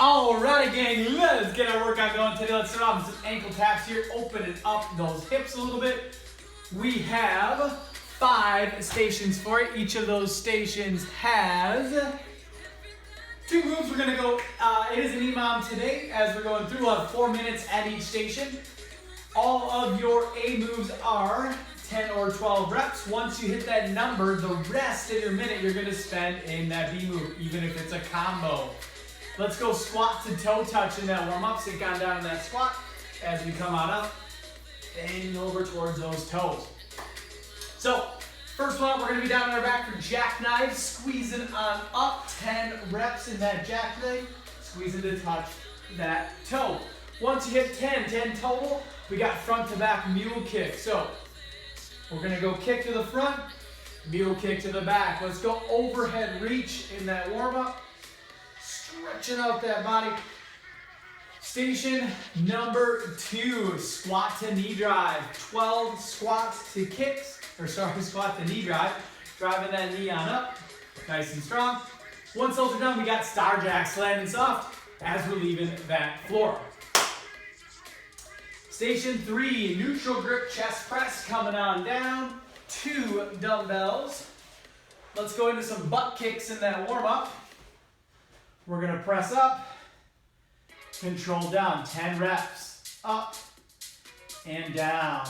Alright gang, let's get our workout going today. Let's start off with some ankle taps here, opening up those hips a little bit. We have 5 stations for it. Each of those stations has 2 moves. We're going to go, it is an EMOM today as we're going through. We'll have 4 minutes at each station. All of your A moves are 10 or 12 reps. Once you hit that number, the rest of your minute you're going to spend in that B move, even if it's a combo. Let's go squat to toe touch in that warm up. Sit down in that squat as we come on up and over towards those toes. So, first one, we're going to be down on our back for jackknife, squeezing on up, 10 reps in that jackknife, squeezing to touch that toe. Once you hit 10 total, we got front to back mule kick. So, we're going to go kick to the front, mule kick to the back. Let's go overhead reach in that warm up. Stretching out that body. Station number 2, squat to knee drive. 12 squats to kicks, squat to knee drive. Driving that knee on up, nice and strong. Once those are done, we got star jacks landing soft as we're leaving that floor. Station 3, neutral grip chest press coming on down. 2 dumbbells. Let's go into some butt kicks in that warm up. We're going to press up, control down, 10 reps, up and down.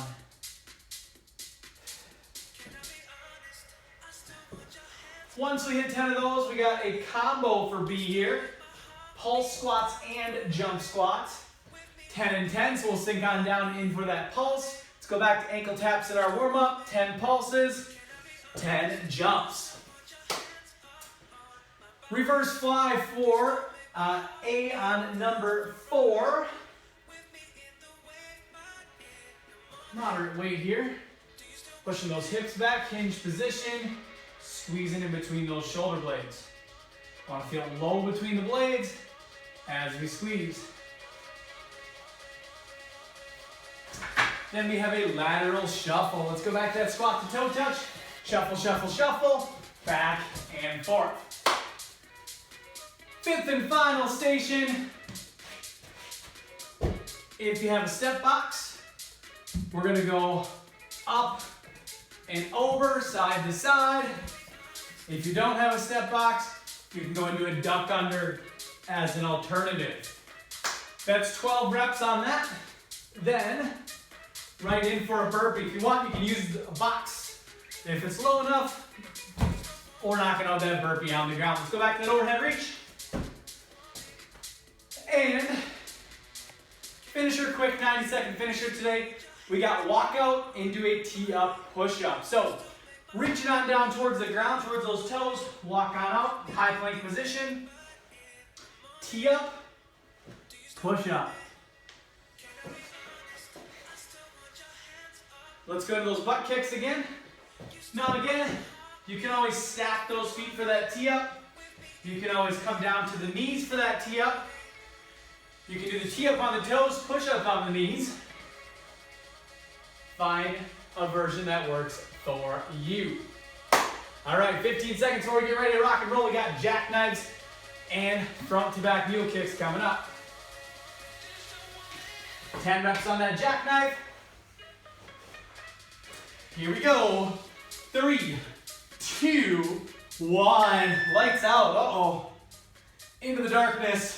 Once we hit 10 of those, we got a combo for B here. Pulse squats and jump squats. 10 and 10, so we'll sink on down in for that pulse. Let's go back to ankle taps in our warm up. 10 pulses, 10 jumps. Reverse fly for A on number 4. Moderate weight here. Pushing those hips back, hinge position, squeezing in between those shoulder blades. Want to feel low between the blades as we squeeze. Then we have a lateral shuffle. Let's go back to that squat to toe touch. Shuffle, shuffle, shuffle, back and forth. 5th and final station. If you have a step box, we're going to go up and over, side to side. If you don't have a step box, you can go into a duck under as an alternative. That's 12 reps on that. Then, right in for a burpee. If you want, you can use a box if it's low enough, or knocking out that burpee on the ground. Let's go back to that overhead reach. And finisher, quick 90-second finisher today. We got walkout into a tee-up push-up. So reaching on down towards the ground, towards those toes, walk on out, high plank position, tee up, push up. Let's go to those butt kicks again. Now again, you can always stack those feet for that tee up. You can always come down to the knees for that tee up. You can do the tee up on the toes, push up on the knees. Find a version that works for you. All right, 15 seconds before we get ready to rock and roll. We got jackknives and front to back mule kicks coming up. 10 reps on that jackknife. Here we go. 3, 2, 1. Lights out. Uh-oh. Into the darkness.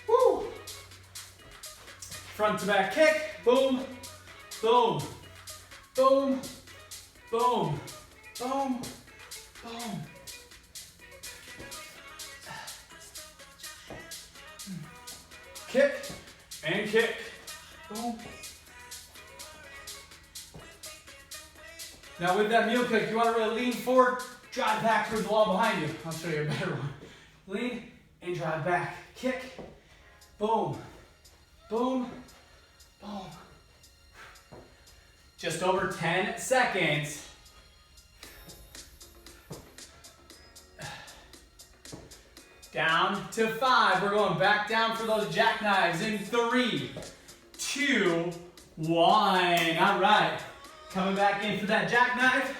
Woo. Front to back kick. Boom, boom, boom, boom, boom, boom. Kick and kick. Boom. Now with that mule kick, you want to really lean forward, drive back towards the wall behind you. I'll show you a better one. Lean and drive back. Kick. Boom. Boom. Boom. Just over 10 seconds. Down to 5. We're going back down for those jackknives in 3, 2, 1. All right. Coming back in for that jackknife.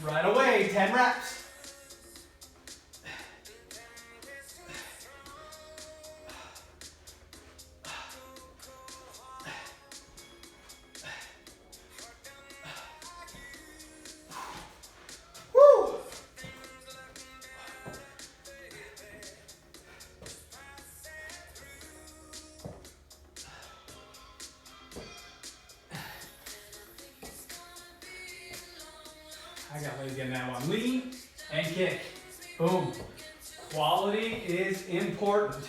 Right away, 10 reps. Woo! I got ladies getting that one. Lean and kick. Boom. Quality is important.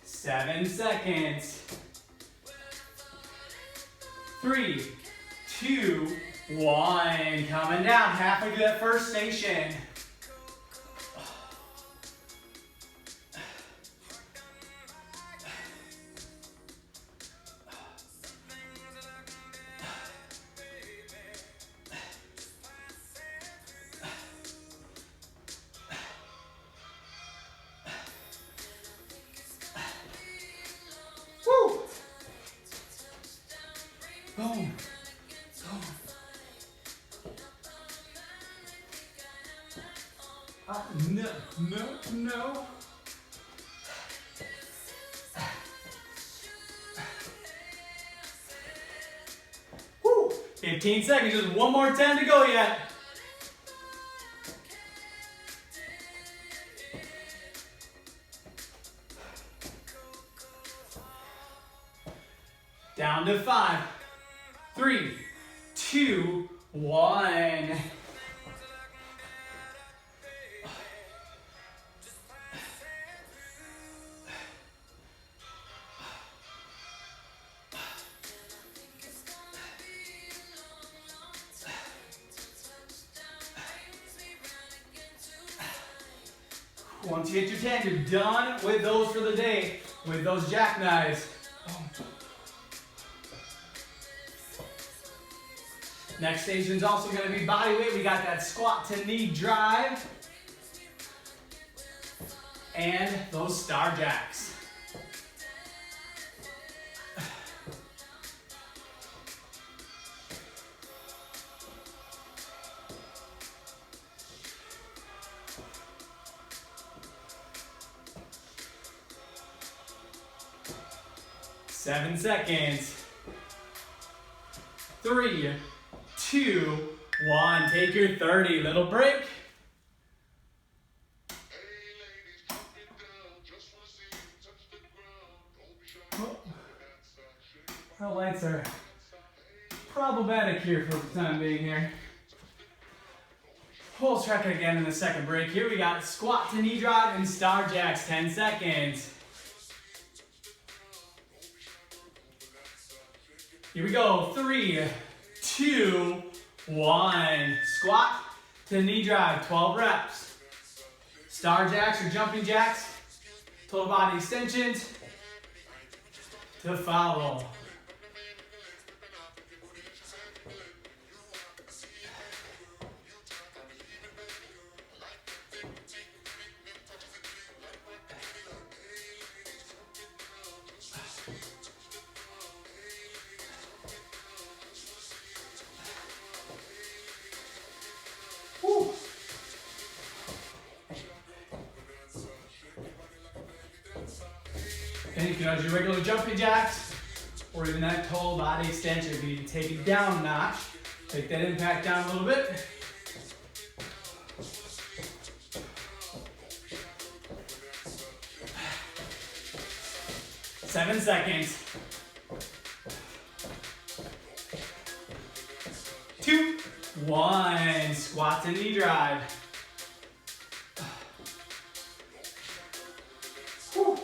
Seven seconds. 3, 2, 1. Coming down halfway through that first station. Boom. Boom. No. Woo. 15 seconds, just one more 10 to go yet. Down to 5, 3, 2, 1. Once you hit your 10, you're done with those for the day, with those jackknives. Next station is also going to be body weight. We got that squat to knee drive and those star jacks. Seven seconds. 3, 2, 1. Take your 30. Little break. Oh. The lights are problematic here for the time being here. We'll check it again in the second break. Here we got squat to knee drive and star jacks. 10 seconds. Here we go. 3, 2, 1. Squat to knee drive. 12 reps. Star jacks or jumping jacks. Total body extensions to follow. And you can do your regular jumping jacks or even that total body extension. If you need to take it down a notch, take that impact down a little bit. Seven seconds. 2, 1. Squat to knee drive. Whew.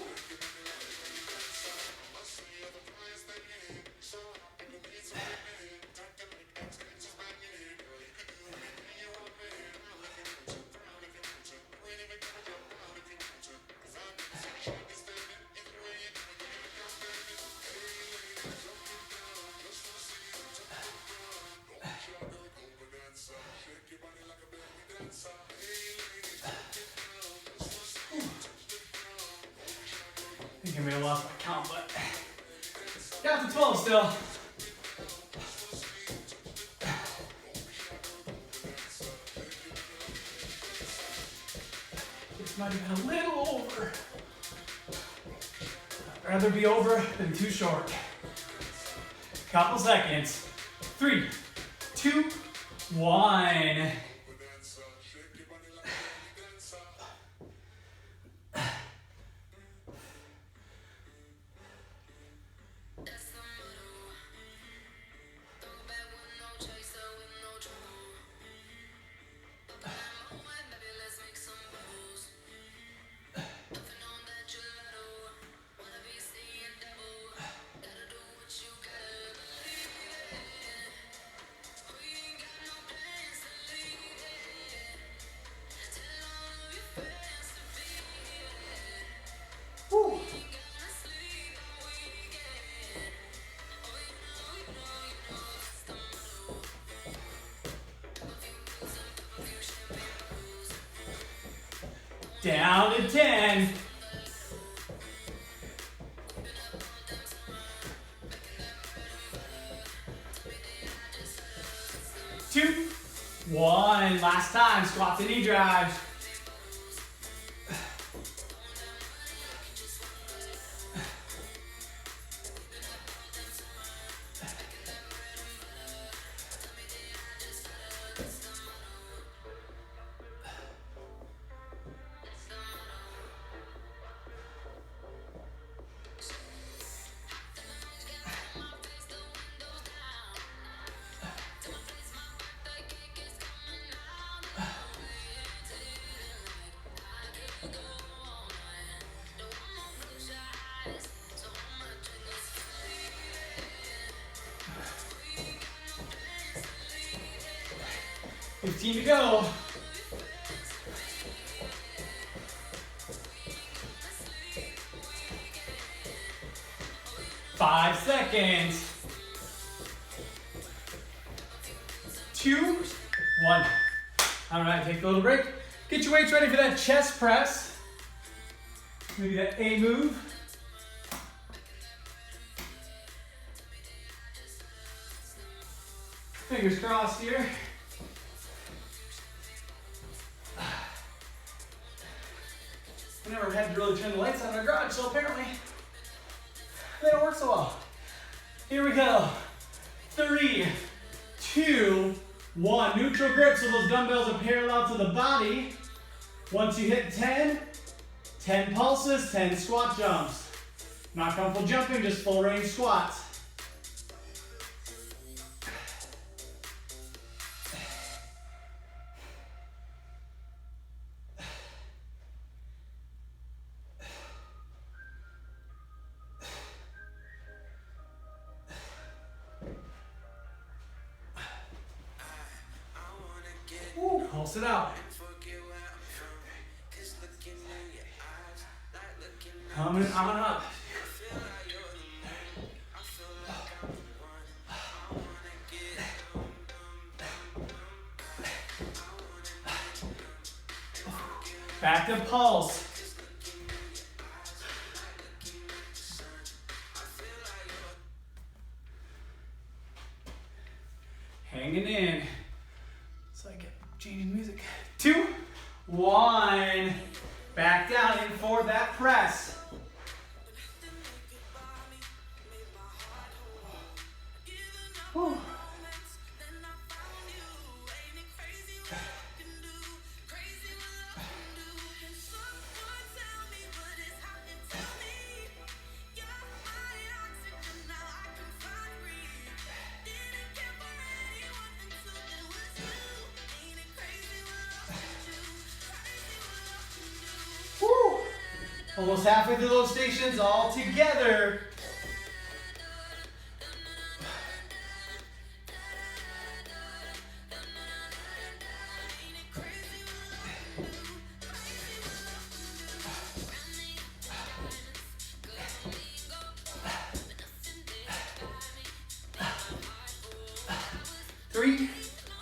I may have lost my count, but got to 12 still. This might have been a little over. I'd rather be over than too short. Couple seconds. 3, 2, 1. Down to 10. 2, 1. Last time, squat to knee drives. Fifteen to go. Five seconds. 2, 1. All right, take a little break. Get your weights ready for that chest press. Maybe that A move. Fingers crossed here. I never had to really turn the lights on in our garage, so apparently they don't work so well. Here we go. 3, 2, 1. Neutral grip, so those dumbbells are parallel to the body. Once you hit 10, 10 pulses, 10 squat jumps. Not comfortable jumping, just full range squats. Pulse it out. Coming on up. Back to pulse. Hanging in. It's like changing music. 2, 1. Back down in for that press. Whew. Almost halfway through those stations all together. Three,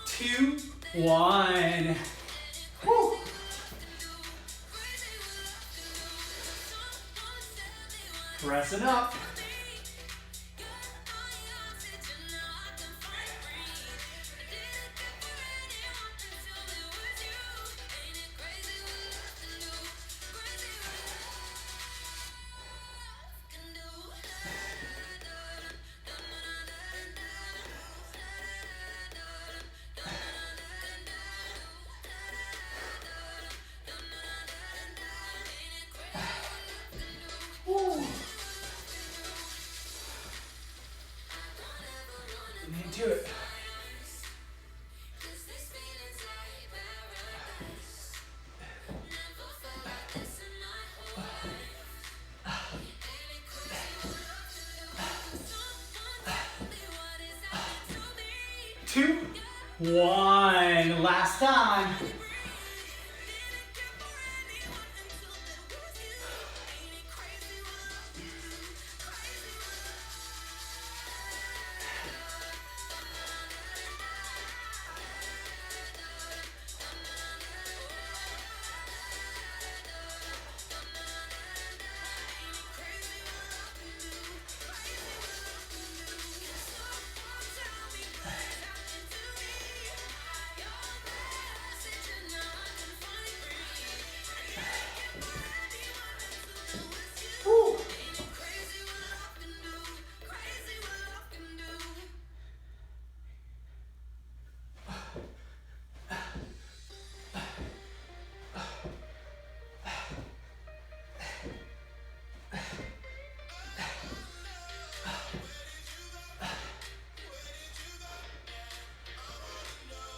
2, 1. Woo. Pressing up. To it. Two, one, last time.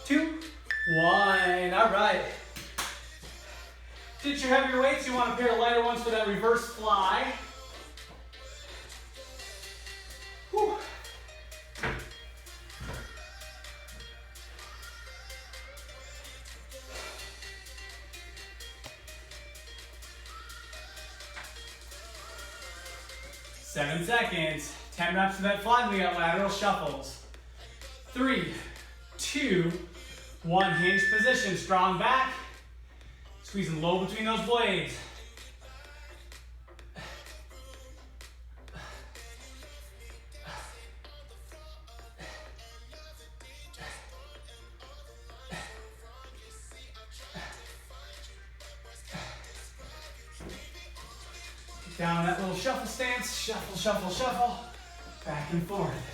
Two, one. All right. Ditch your heavier weights. You want a pair of lighter ones for that reverse fly. Whew. Seven seconds. 10 reps for that fly. We got lateral shuffles. 3, 2, 1. Hinge position. Strong back. Squeezing low between those blades. Down that little shuffle stance. Shuffle, shuffle, shuffle. Back and forth.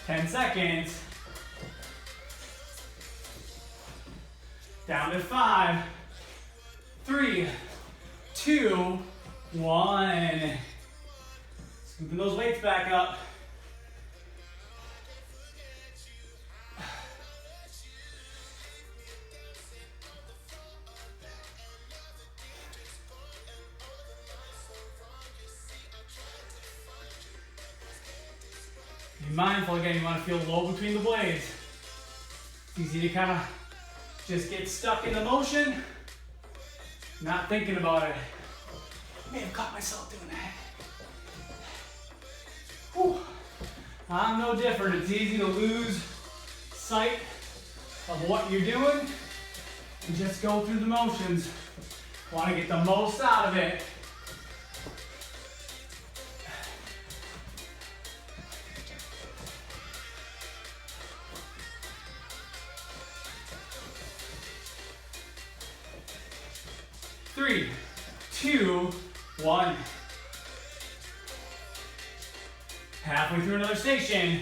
Ten seconds. Down to 5, 3, 2, 1. Scooping those weights back up. Be mindful again, you want to feel low between the blades. It's easy to kind of just get stuck in the motion, not thinking about it. I may have caught myself doing that. Whew. I'm no different. It's easy to lose sight of what you're doing and just go through the motions. Want to get the most out of it. Three, 2, 1. Halfway through another station.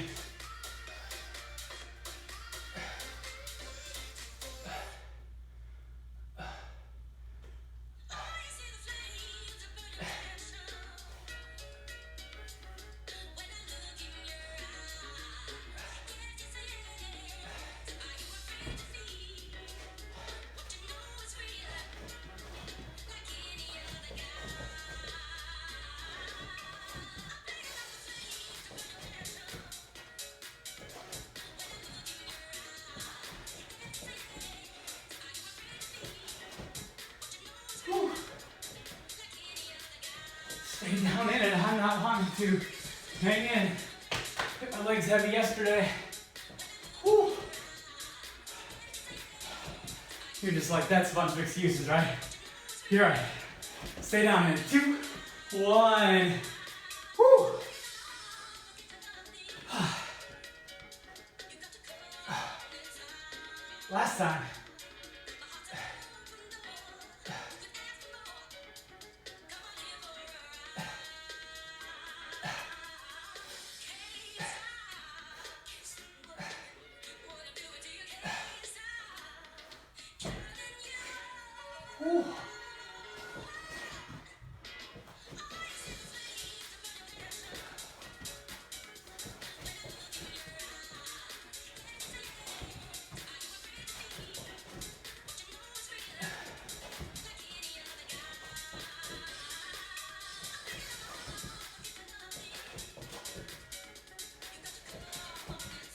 down in it. I'm not wanting to hang in. Hit my legs heavy yesterday. Whew. You're just like, that's a bunch of excuses, right? You're right. Stay down in 2, 1. Whew. Last time. Whew.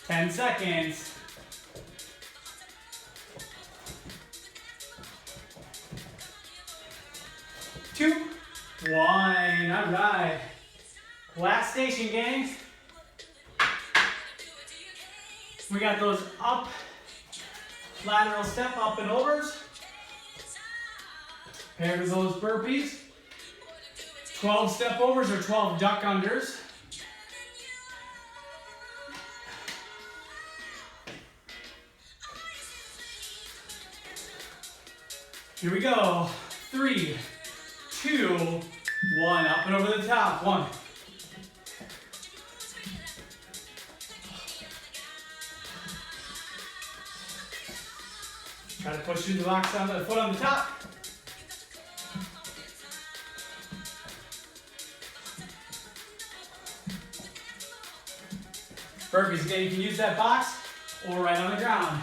Ten seconds. 2, 1. All right. Last station, gang. We got those up, lateral step up and overs. Paired with those burpees. 12 step overs or 12 duck unders. Here we go. 3, 2, 1. Up and over the top. 1. Try to push through the box on the foot on the top. Burpees. Again, you can use that box or right on the ground.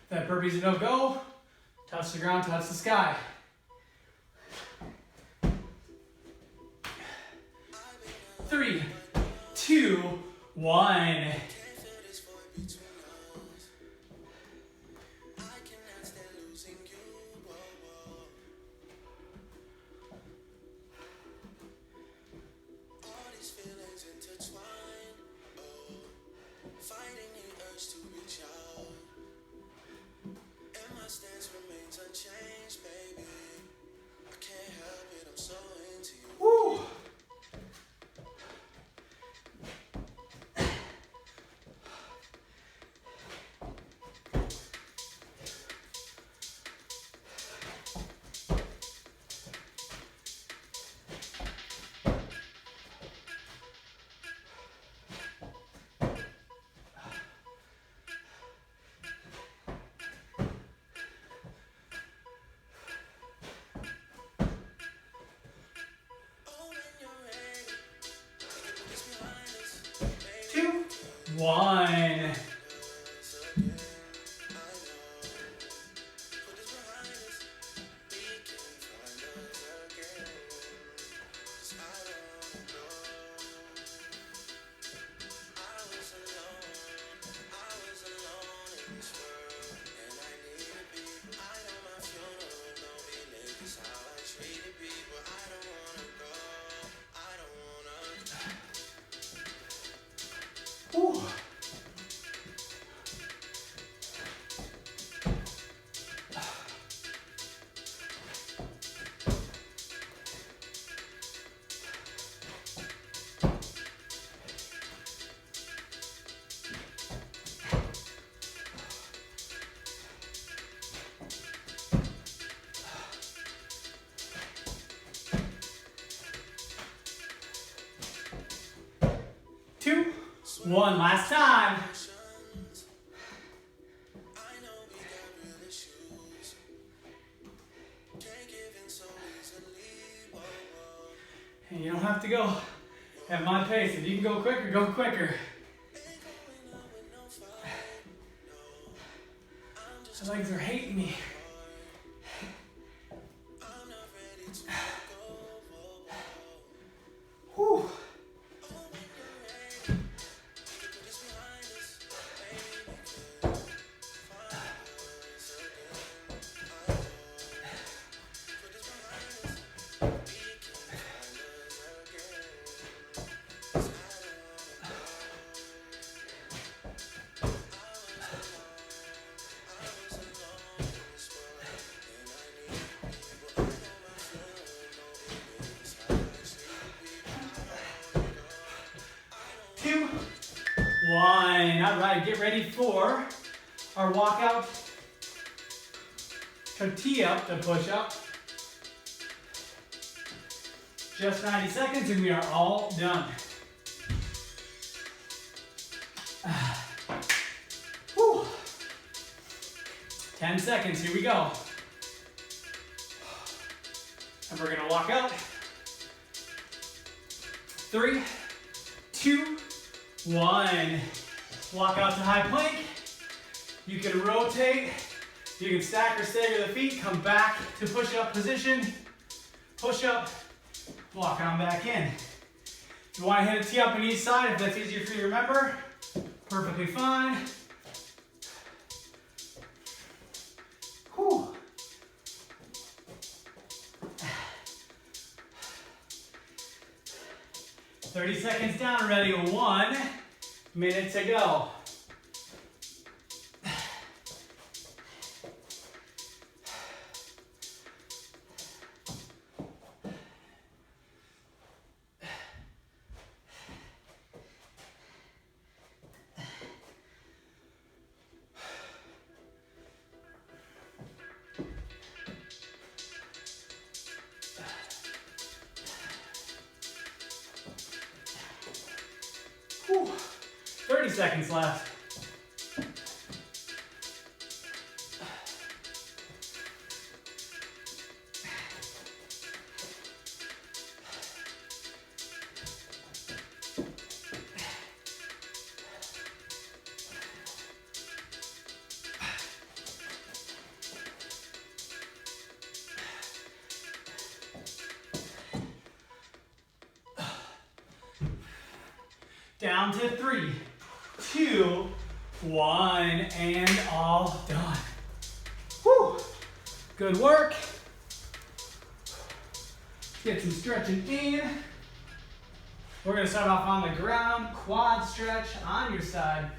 That burpee's a no-go. Touch the ground, touch the sky. Three, 2, 1. Woo! One. Ooh. Two, one, last time. And you don't have to go at my pace. If you can go quicker, go quicker. My legs are hating me. Whew. Two, one. All right, get ready for our walkout tortilla to push up. Just 90 seconds and we are all done. Whew. 10 seconds, here we go. And we're gonna walk out. 3, 2, 1. Walk out to high plank. You can rotate. You can stack or stagger the feet. Come back to push up position. Push up. Walk on back in. If you want to hit a tee up on each side, if that's easier for you to remember, perfectly fine. Whew. "30 seconds down, ready, 1 minute to go. Whew. 30 seconds left. Down to 3, 2, 1, and all done. Whew. Good work. Get some stretching in. We're gonna start off on the ground, quad stretch on your side.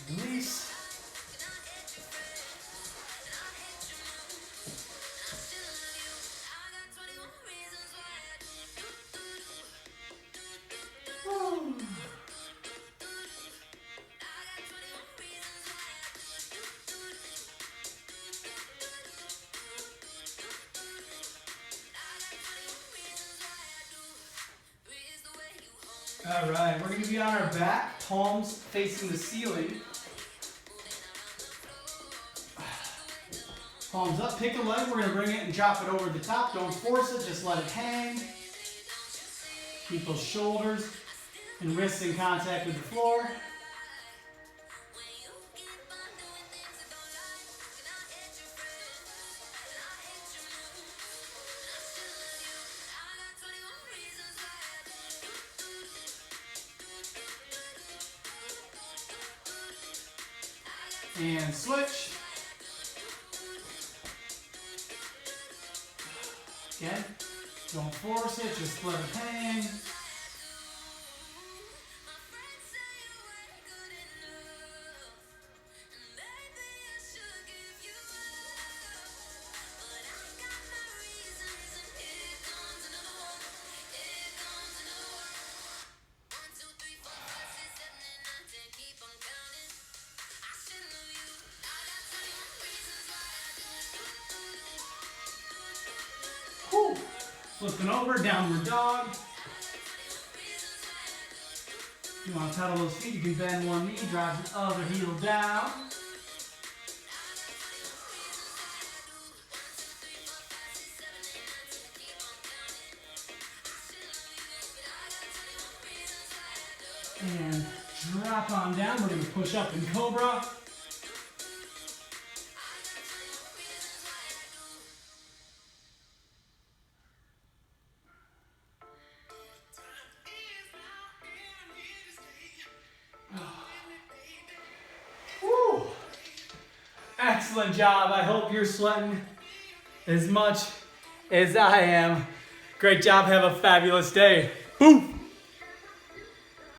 Release. Woo. All right, we're going to be on our back, palms facing the ceiling. Palms up, pick a leg, we're going to bring it and drop it over the top. Don't force it, just let it hang. Keep those shoulders and wrists in contact with the floor. And switch. Again, don't force it, just let it hang. Flipping over, downward dog. If you want to pedal those feet, you can bend one knee, drive the other heel down. And drop on down. We're going to push up in Cobra. Woo. Excellent job. I hope you're sweating as much as I am. Great job. Have a fabulous day. Boom.